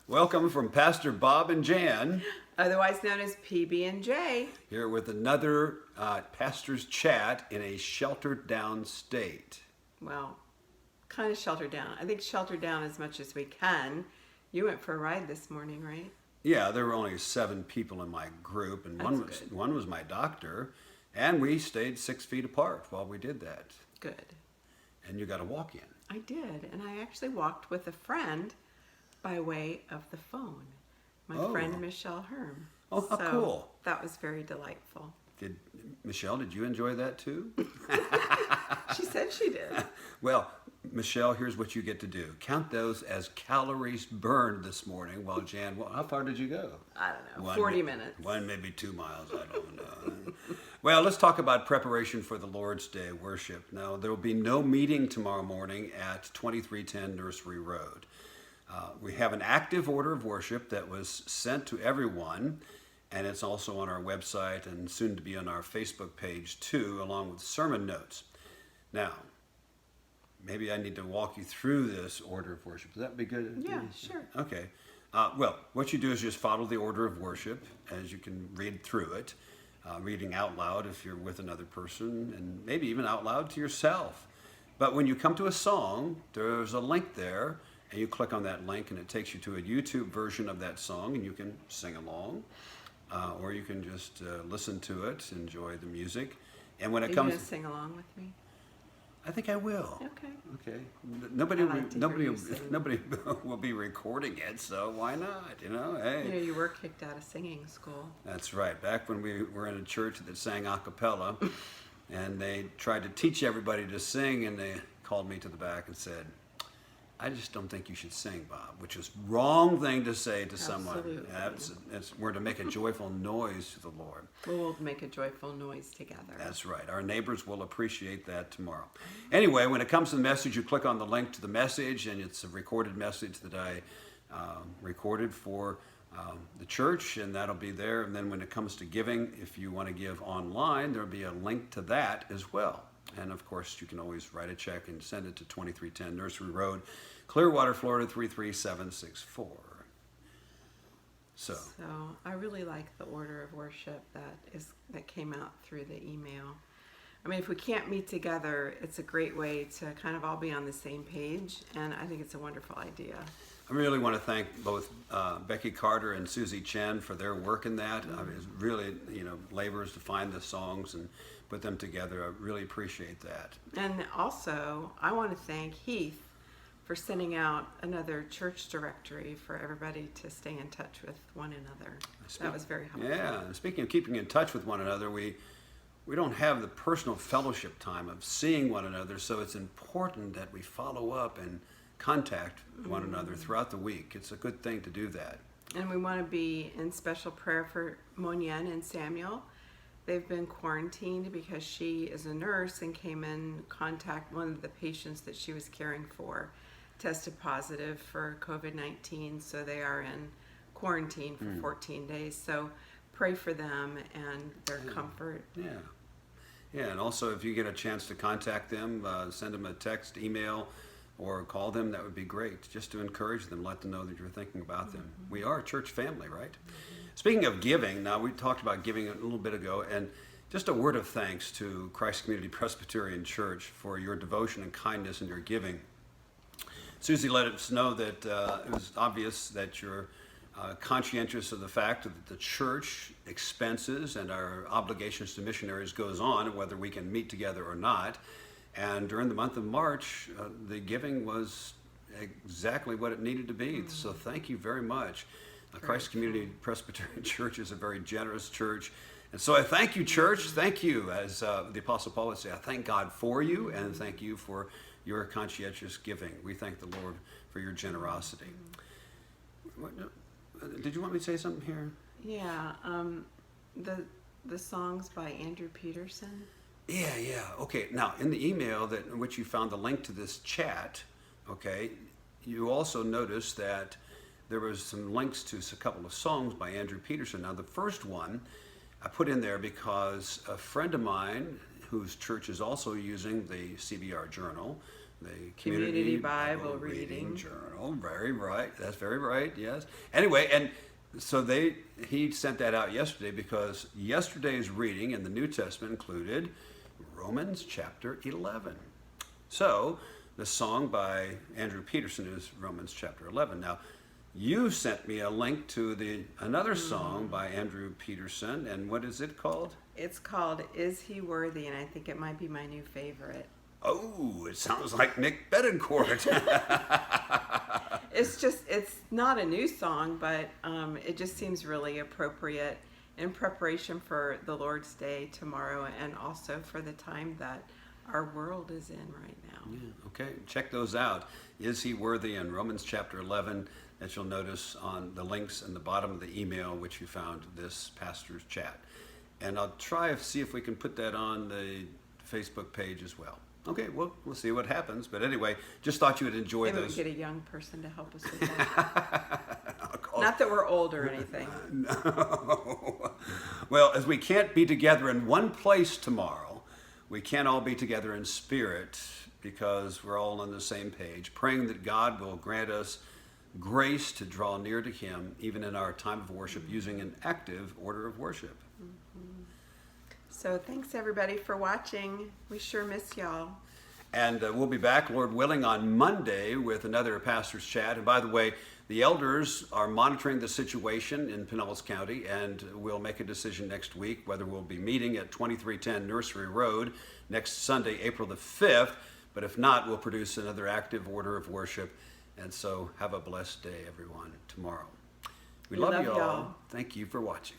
Welcome from Pastor Bob and Jan, Otherwise known as PB and J. here with another pastor's chat in a sheltered down state. Well, kind of sheltered down. I think sheltered down as much as we can. You went for a ride this morning, right? Yeah, there were only 7 people in my group, and That's good. one was my doctor, and we stayed 6 feet apart while we did that. Good. And you got to walk in. I did, and I actually walked with a friend by way of the phone. My Oh. friend Michelle Herm. Oh, how cool. That was very delightful. Michelle, did you enjoy that too? She said she did. Well, Michelle, here's what you get to do. Count those as calories burned this morning while Jan, how far did you go? I don't know, 40 minutes. One, maybe 2 miles, I don't know. Well, let's talk about preparation for the Lord's Day worship. Now, there will be no meeting tomorrow morning at 2310 Nursery Road. We have an active order of worship that was sent to everyone, and it's also on our website and soon to be on our Facebook page too, along with sermon notes. Now, maybe I need to walk you through this order of worship. Would that be good? Yeah, sure. Okay. Well, what you do is just follow the order of worship as you can read through it, reading out loud if you're with another person, and maybe even out loud to yourself. But when you come to a song, there's a link there, and you click on that link, and it takes you to a YouTube version of that song, and you can sing along, or you can just listen to it, enjoy the music. And when Are it you comes, going to sing along with me? I think I will. Okay. Okay. Nobody, I like to hear you sing. nobody will be recording it, so why not? Hey. You know, you were kicked out of singing school. That's right. Back when we were in a church that sang a cappella, and they tried to teach everybody to sing, and they called me to the back and said, "I just don't think you should sing, Bob," which is wrong thing to say to someone. Absolutely. We're to make a joyful noise to the Lord. We'll make a joyful noise together. That's right. Our neighbors will appreciate that tomorrow. Anyway, when it comes to the message, you click on the link to the message, and it's a recorded message that I recorded for the church, and that'll be there. And then when it comes to giving, if you want to give online, there'll be a link to that as well. And of course, you can always write a check and send it to 2310 Nursery Road, Clearwater, Florida 33764. So I really like the order of worship that came out through the email. I mean, if we can't meet together, it's a great way to kind of all be on the same page, and I think it's a wonderful idea. I really want to thank both Becky Carter and Susie Chen for their work in that. I mean, it's really, labors to find the songs and put them together. I really appreciate that. And also, I want to thank Heath for sending out another church directory for everybody to stay in touch with one another. That was very helpful. Yeah, and speaking of keeping in touch with one another, we don't have the personal fellowship time of seeing one another, so it's important that we follow up and contact one another throughout the week. It's a good thing to do that. And we want to be in special prayer for Monyen and Samuel. They've been quarantined because she is a nurse and came in contact, one of the patients that she was caring for tested positive for COVID-19, so they are in quarantine for 14 days. So pray for them and their comfort. Yeah, and also if you get a chance to contact them, send them a text, email, or call them, that would be great, just to encourage them, let them know that you're thinking about them. We are a church family, right? Speaking of giving, now we talked about giving a little bit ago, and just a word of thanks to Christ Community Presbyterian Church for your devotion and kindness in your giving. Susie let us know that it was obvious that you're conscientious of the fact that the church expenses and our obligations to missionaries goes on, whether we can meet together or not. And during the month of March, the giving was exactly what it needed to be. So thank you very much. Christ Community Presbyterian Church is a very generous church. And so I thank you, church. Thank you. As the Apostle Paul would say, I thank God for you and thank you for your conscientious giving. We thank the Lord for your generosity. Did you want me to say something here? Yeah, the songs by Andrew Peterson. Yeah. Okay, now in the email in which you found the link to this chat, okay, you also noticed that there was some links to a couple of songs by Andrew Peterson. Now the first one I put in there because a friend of mine whose church is also using the CBR Journal, the Community Bible Reading Journal. Very right. That's very right. Yes. Anyway, and so he sent that out yesterday because yesterday's reading in the New Testament included Romans chapter 11. So the song by Andrew Peterson is Romans chapter 11. Now, you sent me a link to another song by Andrew Peterson, and what is it called? It's called Is He Worthy? And I think it might be my new favorite. Oh, it sounds like Nick Betancourt. It's not a new song, but it just seems really appropriate in preparation for the Lord's Day tomorrow and also for the time that our world is in right now. Yeah, okay, check those out. Is He Worthy in Romans chapter 11, that you'll notice on the links in the bottom of the email which you found this pastor's chat. And I'll try to see if we can put that on the Facebook page as well. Okay, well, we'll see what happens. But anyway, just thought you would enjoy Maybe those. we get a young person to help us with that. Not that we're old or anything. No. Well, as we can't be together in one place tomorrow, we can't all be together in spirit because we're all on the same page, praying that God will grant us grace to draw near to Him, even in our time of worship, using an active order of worship. So thanks everybody for watching. We sure miss y'all. And we'll be back, Lord willing, on Monday with another pastor's chat. And by the way, the elders are monitoring the situation in Pinellas County, and we'll make a decision next week whether we'll be meeting at 2310 Nursery Road next Sunday, April the 5th. But if not, we'll produce another active order of worship. And so have a blessed day, everyone, tomorrow. We love you all. Thank you for watching.